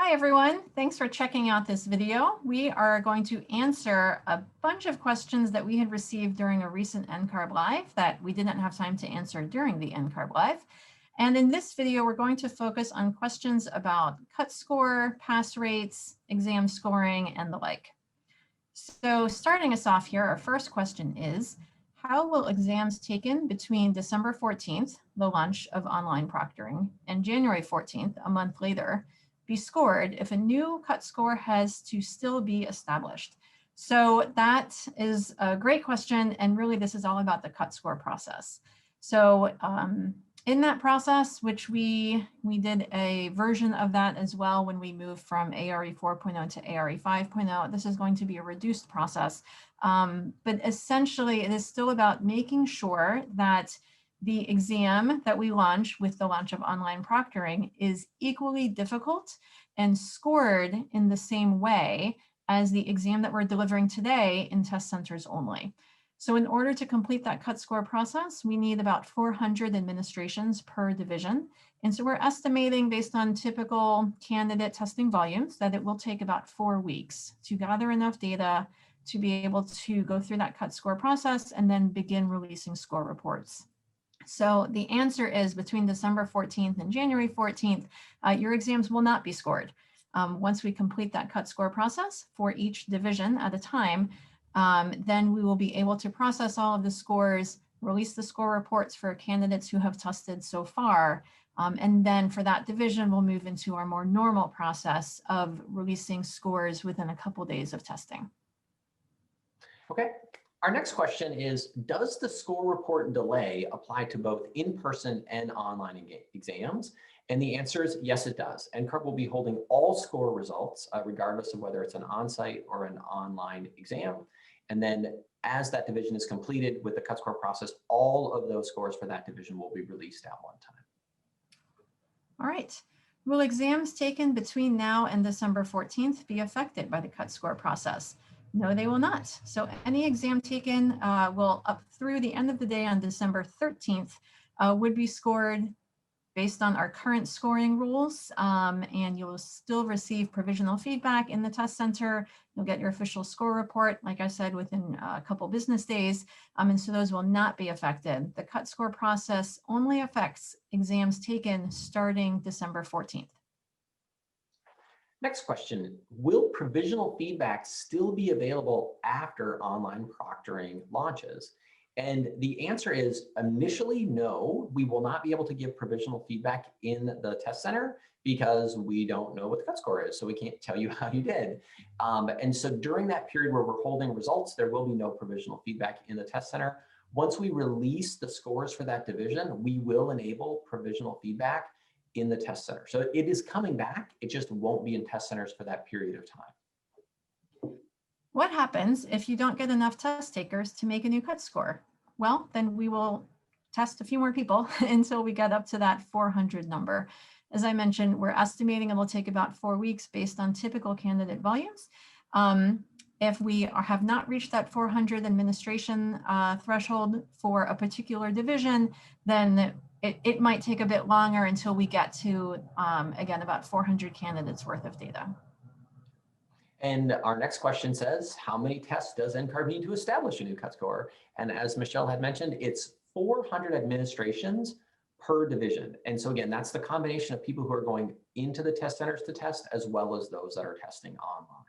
Hi everyone, thanks for checking out this video. We are going to answer a bunch of questions that we had received during a recent NCARB Live that we didn't have time to answer during the NCARB Live. And in this video, we're going to focus on questions about cut score, pass rates, exam scoring, and the like. So starting us off here, our first question is, how will exams taken between December 14th, the launch of online proctoring, and January 14th, a month later, be scored if a new cut score has to still be established? So that is a great question, and really this is all about the cut score process. So in that process, which we did a version of that as well when we moved from ARE 4.0 to ARE 5.0, this is going to be a reduced process. But essentially, it is still about making sure that the exam that we launch with the launch of online proctoring is equally difficult and scored in the same way as the exam that we're delivering today in test centers only. So in order to complete that cut score process, we need about 400 administrations per division. And so we're estimating, based on typical candidate testing volumes, that it will take about 4 weeks to gather enough data to be able to go through that cut score process and then begin releasing score reports. So the answer is, between December 14th and January 14th, your exams will not be scored. Once we complete that cut score process for each division at a time, then we will be able to process all of the scores, release the score reports for candidates who have tested so far, and then for that division, we'll move into our more normal process of releasing scores within a couple days of testing. Okay. Our next question is, does the score report delay apply to both in-person and online exams? And the answer is yes, it does. NCARB will be holding all score results, regardless of whether it's an on-site or an online exam. And then as that division is completed with the cut score process, all of those scores for that division will be released at one time. All right. Will exams taken between now and December 14th be affected by the cut score process? No, they will not. So any exam taken will, up through the end of the day on December 13th, would be scored based on our current scoring rules, and you'll still receive provisional feedback in the test center. You'll get your official score report, like I said, within a couple business days, and so those will not be affected. The cut score process only affects exams taken starting December 14th. Next question, will provisional feedback still be available after online proctoring launches? And the answer is initially no, we will not be able to give provisional feedback in the test center because we don't know what the cut score is, so we can't tell you how you did. And so during that period where we're holding results, there will be no provisional feedback in the test center. Once we release the scores for that division, we will enable provisional feedback in the test center. So it is coming back, it just won't be in test centers for that period of time. What happens if you don't get enough test takers to make a new cut score? Well, then we will test a few more people until we get up to that 400 number. As I mentioned, we're estimating it will take about 4 weeks based on typical candidate volumes. If we have not reached that 400 administration threshold for a particular division, then it might take a bit longer until we get to, again, about 400 candidates worth of data. And our next question says, how many tests does NCARB need to establish a new cut score? And as Michelle had mentioned, it's 400 administrations per division. And so again, that's the combination of people who are going into the test centers to test, as well as those that are testing online.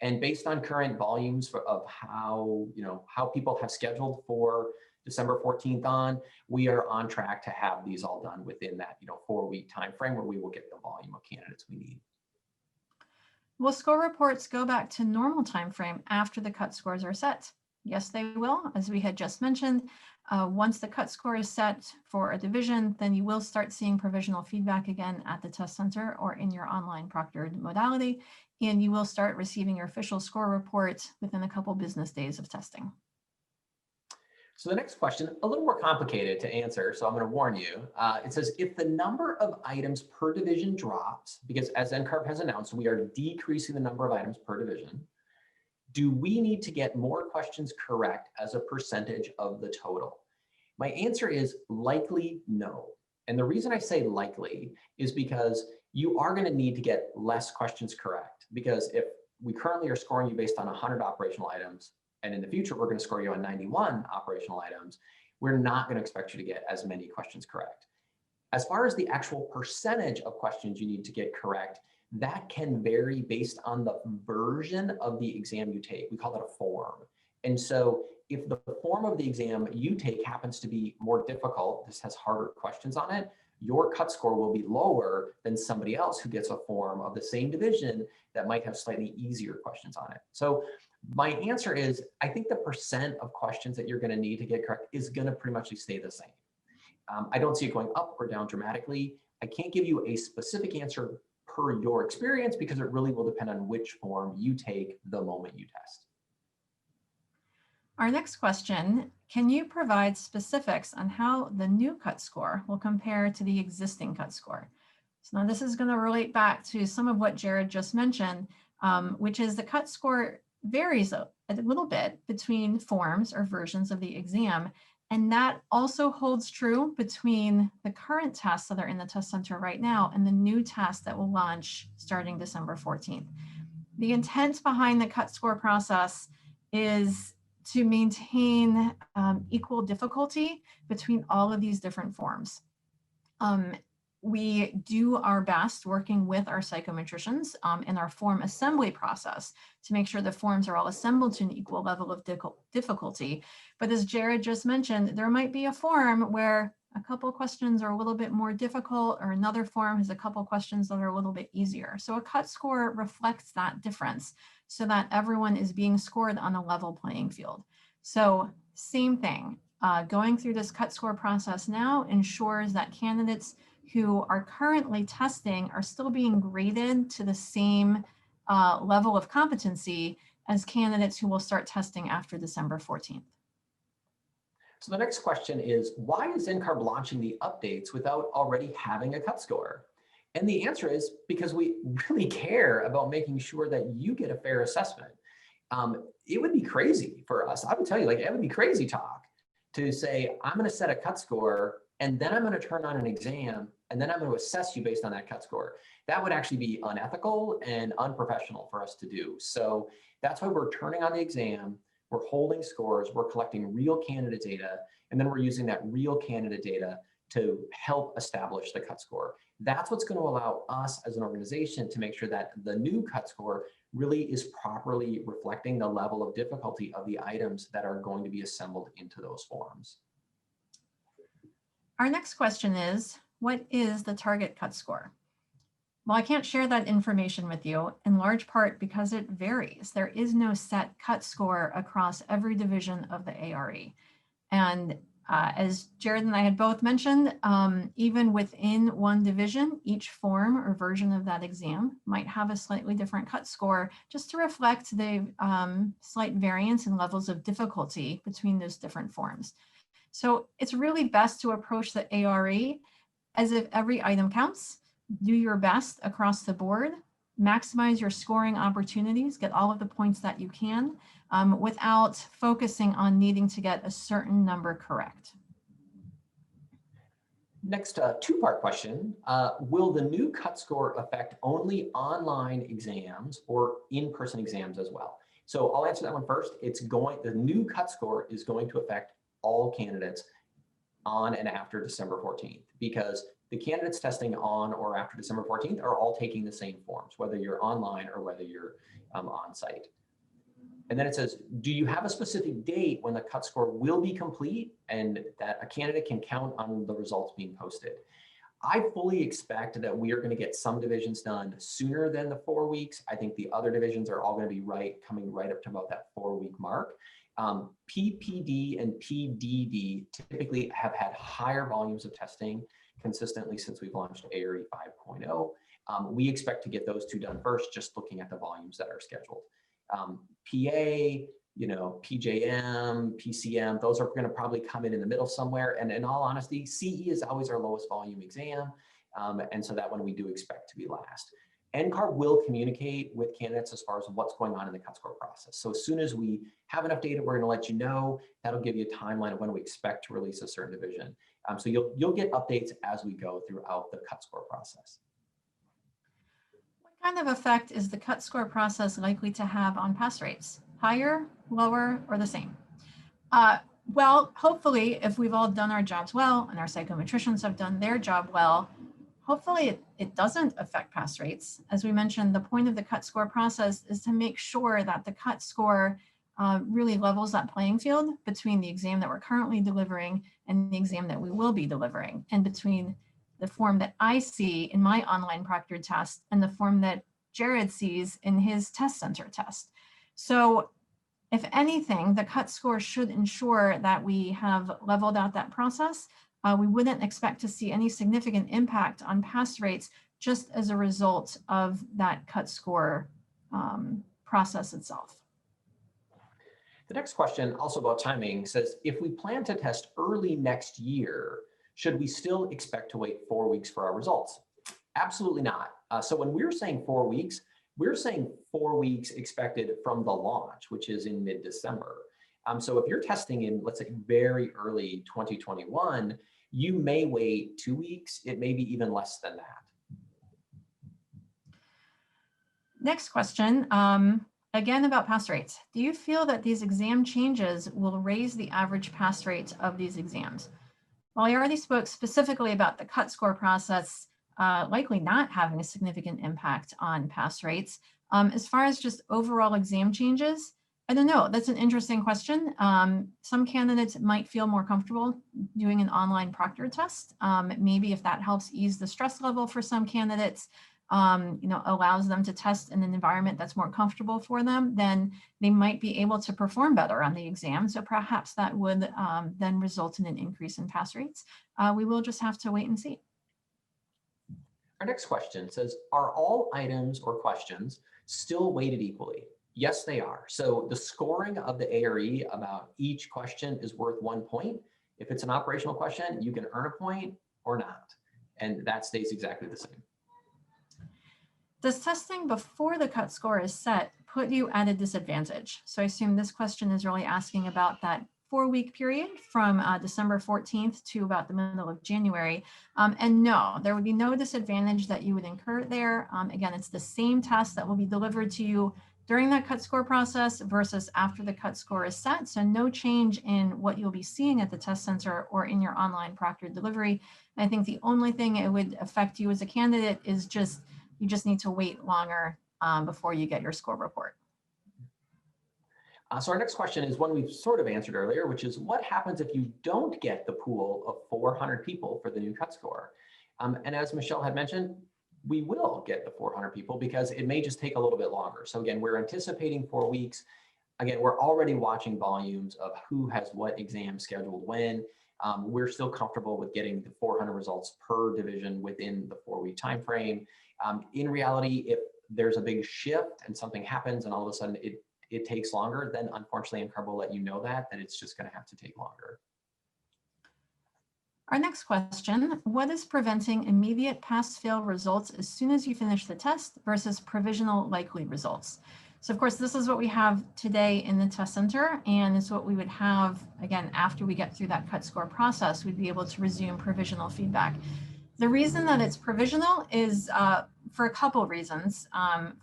And based on current volumes of how people have scheduled for December 14th on, we are on track to have these all done within that 4-week time frame where we will get the volume of candidates we need. Will score reports go back to normal time frame after the cut scores are set? Yes, they will. As we had just mentioned, once the cut score is set for a division, then you will start seeing provisional feedback again at the test center or in your online proctored modality, and you will start receiving your official score report within a couple business days of testing. So the next question, a little more complicated to answer, so I'm going to warn you. It says, if the number of items per division drops, because as NCARB has announced, we are decreasing the number of items per division, do we need to get more questions correct as a percentage of the total? My answer is likely no. And the reason I say likely is because you are going to need to get less questions correct, because if we currently are scoring you based on 100 operational items, and in the future we're going to score you on 91 operational items, we're not going to expect you to get as many questions correct. As far as the actual percentage of questions you need to get correct, that can vary based on the version of the exam you take. We call it a form. And so if the form of the exam you take happens to be more difficult, this has harder questions on it, your cut score will be lower than somebody else who gets a form of the same division that might have slightly easier questions on it. So my answer is, I think the percent of questions that you're going to need to get correct is going to pretty much stay the same. I don't see it going up or down dramatically. I can't give you a specific answer per your experience, because it really will depend on which form you take the moment you test. Our next question, can you provide specifics on how the new cut score will compare to the existing cut score? So now this is going to relate back to some of what Jared just mentioned, which is the cut score varies a little bit between forms or versions of the exam. And that also holds true between the current tests that are in the test center right now and the new test that will launch starting December 14th. The intent behind the cut score process is to maintain equal difficulty between all of these different forms. We do our best working with our psychometricians in our form assembly process to make sure the forms are all assembled to an equal level of difficulty. But as Jared just mentioned, there might be a form where a couple questions are a little bit more difficult, or another form has a couple questions that are a little bit easier. So a cut score reflects that difference so that everyone is being scored on a level playing field. So same thing, going through this cut score process now ensures that candidates who are currently testing are still being graded to the same level of competency as candidates who will start testing after December 14th. So the next question is, why is NCARB launching the updates without already having a cut score? And the answer is because we really care about making sure that you get a fair assessment. It would be crazy for us. I would tell you, like, it would be crazy talk to say, I'm going to set a cut score, and then I'm going to turn on an exam, and then I'm going to assess you based on that cut score. That would actually be unethical and unprofessional for us to do. So that's why we're turning on the exam, we're holding scores, we're collecting real candidate data, and then we're using that real candidate data to help establish the cut score. That's what's going to allow us as an organization to make sure that the new cut score really is properly reflecting the level of difficulty of the items that are going to be assembled into those forms. Our next question is, what is the target cut score? Well, I can't share that information with you, in large part because it varies. There is no set cut score across every division of the ARE. And as Jared and I had both mentioned, even within one division, each form or version of that exam might have a slightly different cut score, just to reflect the slight variance in levels of difficulty between those different forms. So it's really best to approach the ARE as if every item counts. Do your best across the board, maximize your scoring opportunities, get all of the points that you can, without focusing on needing to get a certain number correct. Next, two-part question. Will the new cut score affect only online exams or in-person exams as well? So I'll answer that one first. The new cut score is going to affect all candidates on and after December 14th, because the candidates testing on or after December 14th are all taking the same forms, whether you're online or whether you're on site. And then it says, do you have a specific date when the cut score will be complete and that a candidate can count on the results being posted? I fully expect that we are going to get some divisions done sooner than the 4 weeks. I think the other divisions are all going to be coming right up to about that 4-week mark. PPD and PDD typically have had higher volumes of testing consistently since we've launched ARE 5.0. We expect to get those two done first, just looking at the volumes that are scheduled. PA, PJM, PCM, those are going to probably come in the middle somewhere. And in all honesty, CE is always our lowest volume exam. And so that one we do expect to be last. NCARB will communicate with candidates as far as what's going on in the cut score process. So as soon as we have enough data, we're going to let you know. That'll give you a timeline of when we expect to release a certain division. So you'll get updates as we go throughout the cut score process. What kind of effect is the cut score process likely to have on pass rates? Higher, lower, or the same? Well, hopefully, if we've all done our jobs well and our psychometricians have done their job well, hopefully it doesn't affect pass rates. As we mentioned, the point of the cut score process is to make sure that the cut score really levels that playing field between the exam that we're currently delivering and the exam that we will be delivering, and between the form that I see in my online proctored test and the form that Jared sees in his test center test. So if anything, the cut score should ensure that we have leveled out that process. We wouldn't expect to see any significant impact on pass rates just as a result of that cut score process itself. The next question, also about timing, says, if we plan to test early next year, should we still expect to wait 4 weeks for our results? Absolutely not. So when we're saying 4 weeks, we're saying 4 weeks expected from the launch, which is in mid-December. So if you're testing in, let's say, very early 2021, you may wait 2 weeks. It may be even less than that. Next question, again about pass rates. Do you feel that these exam changes will raise the average pass rate of these exams? Well, I already spoke specifically about the cut score process likely not having a significant impact on pass rates. As far as just overall exam changes, I don't know. That's an interesting question. Some candidates might feel more comfortable doing an online proctor test. Maybe if that helps ease the stress level for some candidates, allows them to test in an environment that's more comfortable for them, then they might be able to perform better on the exam. So perhaps that would then result in an increase in pass rates. We will just have to wait and see. Our next question says, are all items or questions still weighted equally? Yes, they are. So the scoring of the ARE about each question is worth 1 point. If it's an operational question, you can earn a point or not. And that stays exactly the same. Does testing before the cut score is set put you at a disadvantage? So I assume this question is really asking about that 4-week period from December 14th to about the middle of January. And no, there would be no disadvantage that you would incur there. Again, it's the same test that will be delivered to you during that cut score process versus after the cut score is set. So no change in what you'll be seeing at the test center or in your online proctored delivery. I think the only thing it would affect you as a candidate is you just need to wait longer before you get your score report. So our next question is one we've sort of answered earlier, which is what happens if you don't get the pool of 400 people for the new cut score? And as Michelle had mentioned, we will get the 400 people because it may just take a little bit longer. So again, we're anticipating 4 weeks. Again, we're already watching volumes of who has what exam scheduled when. We're still comfortable with getting the 400 results per division within the 4-week time frame. In reality, if there's a big shift and something happens and all of a sudden it takes longer, then unfortunately NCARB will let you know that it's just going to have to take longer. Our next question, what is preventing immediate pass-fail results as soon as you finish the test versus provisional likely results? So of course, this is what we have today in the test center, and it's what we would have, again, after we get through that cut score process, we'd be able to resume provisional feedback. The reason that it's provisional is for a couple reasons.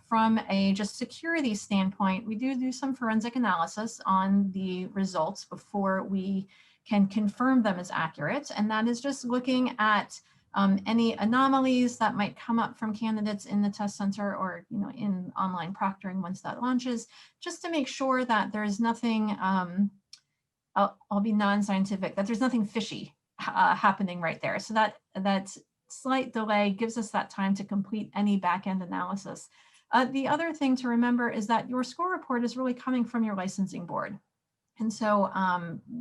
From a just security standpoint, we do some forensic analysis on the results before we can confirm them as accurate. And that is just looking at any anomalies that might come up from candidates in the test center or in online proctoring once that launches, just to make sure that there's nothing, I'll be non-scientific, that there's nothing fishy happening right there. So that slight delay gives us that time to complete any back-end analysis. The other thing to remember is that your score report is really coming from your licensing board. And so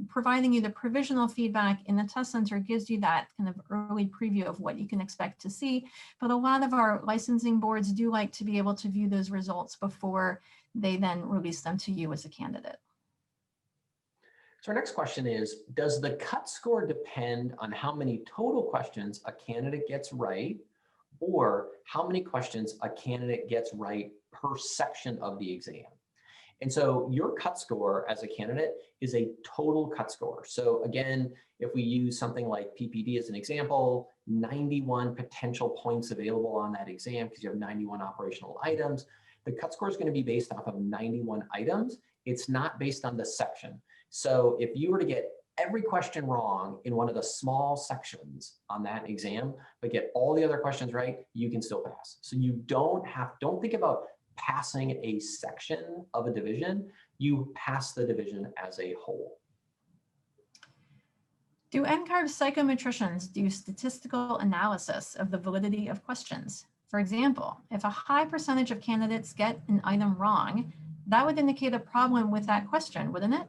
providing you the provisional feedback in the test center gives you that kind of early preview of what you can expect to see. But a lot of our licensing boards do like to be able to view those results before they then release them to you as a candidate. So our next question is, does the cut score depend on how many total questions a candidate gets right, or how many questions a candidate gets right per section of the exam? And so your cut score as a candidate is a total cut score. So again, if we use something like PPD as an example, 91 potential points available on that exam because you have 91 operational items. The cut score is going to be based off of 91 items. It's not based on the section. So if you were to get every question wrong in one of the small sections on that exam, but get all the other questions right, you can still pass. So you don't think about passing a section of a division, you pass the division as a whole. Do NCARB psychometricians do statistical analysis of the validity of questions? For example, if a high percentage of candidates get an item wrong, that would indicate a problem with that question, wouldn't it?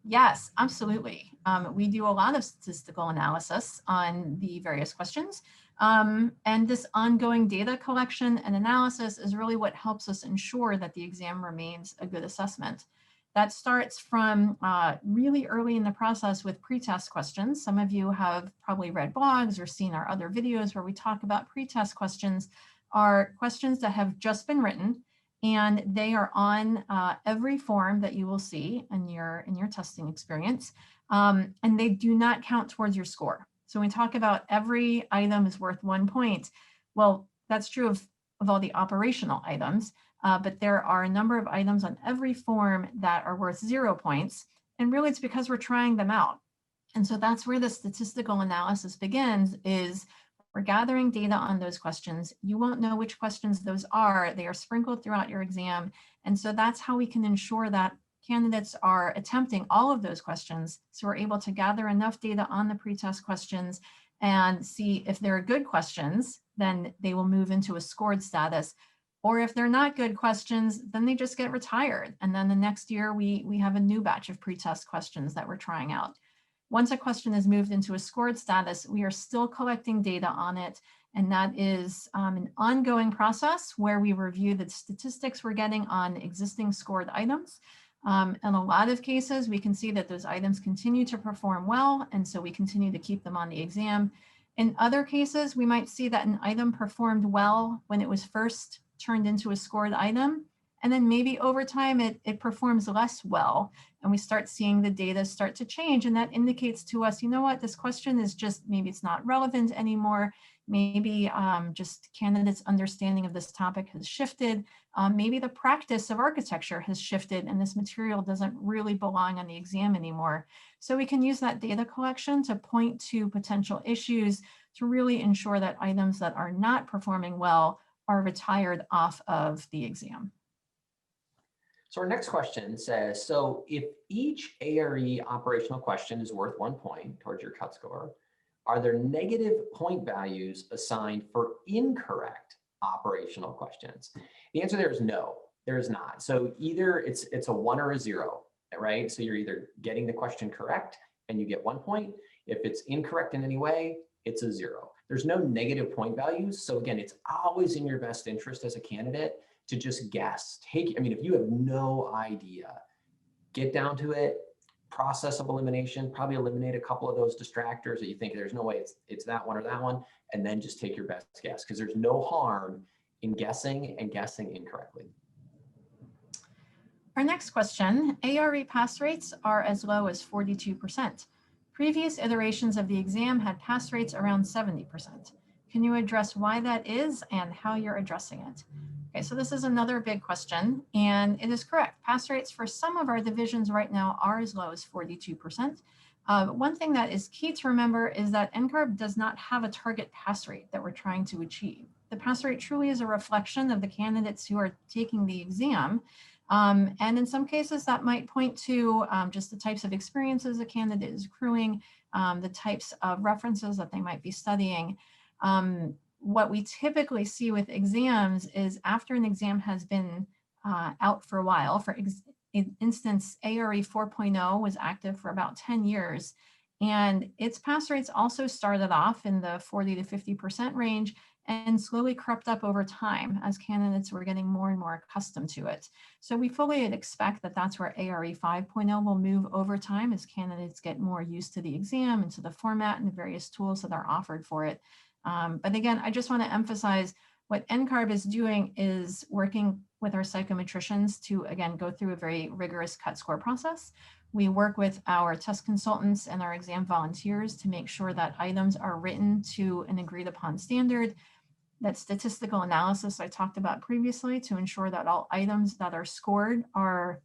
Yes, absolutely. We do a lot of statistical analysis on the various questions. And this ongoing data collection and analysis is really what helps us ensure that the exam remains a good assessment. That starts from really early in the process with pretest questions. Some of you have probably read blogs or seen our other videos where we talk about pretest questions are questions that have just been written, and they are on every form that you will see in your testing experience, and they do not count towards your score. So when we talk about every item is worth 1 point, well, that's true of all the operational items, but there are a number of items on every form that are worth 0 points, and really it's because we're trying them out. And so that's where the statistical analysis begins, is we're gathering data on those questions. You won't know which questions those are. They are sprinkled throughout your exam. And so that's how we can ensure that candidates are attempting all of those questions. So we're able to gather enough data on the pretest questions and see if they're good questions, then they will move into a scored status. Or if they're not good questions, then they just get retired. And then the next year we have a new batch of pretest questions that we're trying out. Once a question is moved into a scored status, we are still collecting data on it. And that is an ongoing process where we review the statistics we're getting on existing scored items. In a lot of cases, we can see that those items continue to perform well, and so we continue to keep them on the exam. In other cases, we might see that an item performed well when it was first turned into a scored item, and then maybe over time it performs less well, and we start seeing the data start to change, and that indicates to us, you know what, this question is just, maybe it's not relevant anymore. Maybe just candidates' understanding of this topic has shifted. Maybe the practice of architecture has shifted and this material doesn't really belong on the exam anymore. So we can use that data collection to point to potential issues to really ensure that items that are not performing well are retired off of the exam. So our next question says, so if each ARE operational question is worth 1 point towards your cut score, are there negative point values assigned for incorrect operational questions? The answer there is no, there is not. So either it's a 1 or a 0, right? So you're either getting the question correct and you get 1 point. If it's incorrect in any way, it's a 0. There's no negative point values. So again, it's always in your best interest as a candidate to just guess. If you have no idea, get down to it, process of elimination, probably eliminate a couple of those distractors that you think there's no way it's that one or that one, and then just take your best guess, because there's no harm in guessing and guessing incorrectly. Our next question, ARE pass rates are as low as 42%. Previous iterations of the exam had pass rates around 70%. Can you address why that is and how you're addressing it? Okay, so this is another big question, and it is correct. Pass rates for some of our divisions right now are as low as 42%. One thing that is key to remember is that NCARB does not have a target pass rate that we're trying to achieve. The pass rate truly is a reflection of the candidates who are taking the exam. And in some cases that might point to just the types of experiences a candidate is accruing, the types of references that they might be studying. What we typically see with exams is after an exam has been out for a while, for instance, ARE 4.0 was active for about 10 years, and its pass rates also started off in the 40 to 50% range and slowly crept up over time as candidates were getting more and more accustomed to it. So we fully expect that that's where ARE 5.0 will move over time as candidates get more used to the exam and to the format and the various tools that are offered for it. But again, I just want to emphasize what NCARB is doing is working with our psychometricians to, again, go through a very rigorous cut score process. We work with our test consultants and our exam volunteers to make sure that items are written to an agreed upon standard. That statistical analysis I talked about previously to ensure that all items that are scored are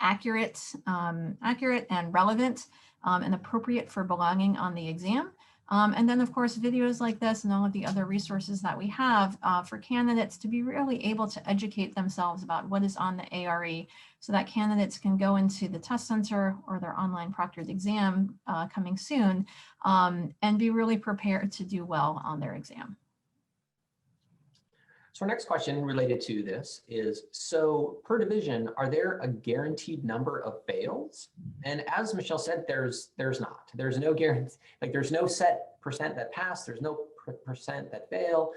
accurate and relevant and appropriate for belonging on the exam. And then, of course, videos like this and all of the other resources that we have for candidates to be really able to educate themselves about what is on the ARE so that candidates can go into the test center or their online proctored exam coming soon and be really prepared to do well on their exam. So our next question related to this is, so per division, are there a guaranteed number of fails? And as Michelle said, there's not. There's no guarantee, like there's no set percent that pass, there's no percent that fail.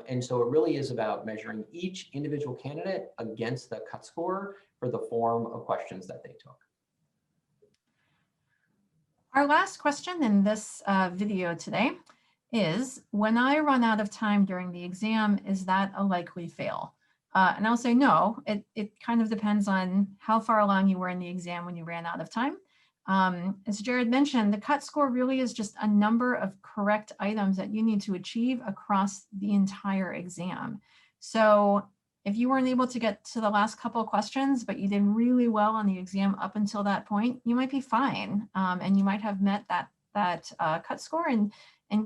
And so it really is about measuring each individual candidate against the cut score for the form of questions that they took. Our last question in this video today is, when I run out of time during the exam, is that a likely fail? And I'll say no, it kind of depends on how far along you were in the exam when you ran out of time. As Jared mentioned, the cut score really is just a number of correct items that you need to achieve across the entire exam. So if you weren't able to get to the last couple of questions, but you did really well on the exam up until that point, you might be fine. And you might have met that cut score and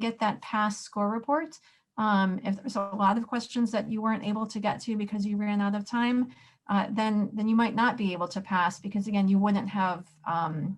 get that pass score report. If there's a lot of questions that you weren't able to get to because you ran out of time, then you might not be able to pass because, again, you wouldn't have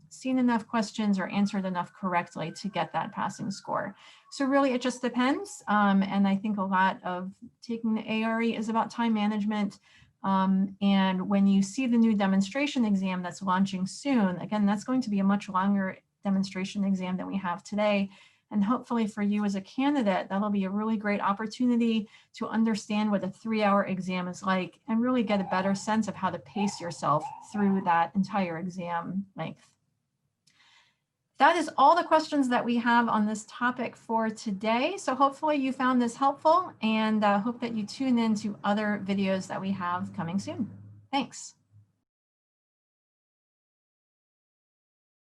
seen enough questions or answered enough correctly to get that passing score. So really, it just depends. And I think a lot of taking the ARE is about time management. And when you see the new demonstration exam that's launching soon, again, that's going to be a much longer demonstration exam than we have today. And hopefully for you as a candidate, that'll be a really great opportunity to understand what a 3-hour exam is like and really get a better sense of how to pace yourself through that entire exam length. That is all the questions that we have on this topic for today. So hopefully you found this helpful and hope that you tune in to other videos that we have coming soon. Thanks.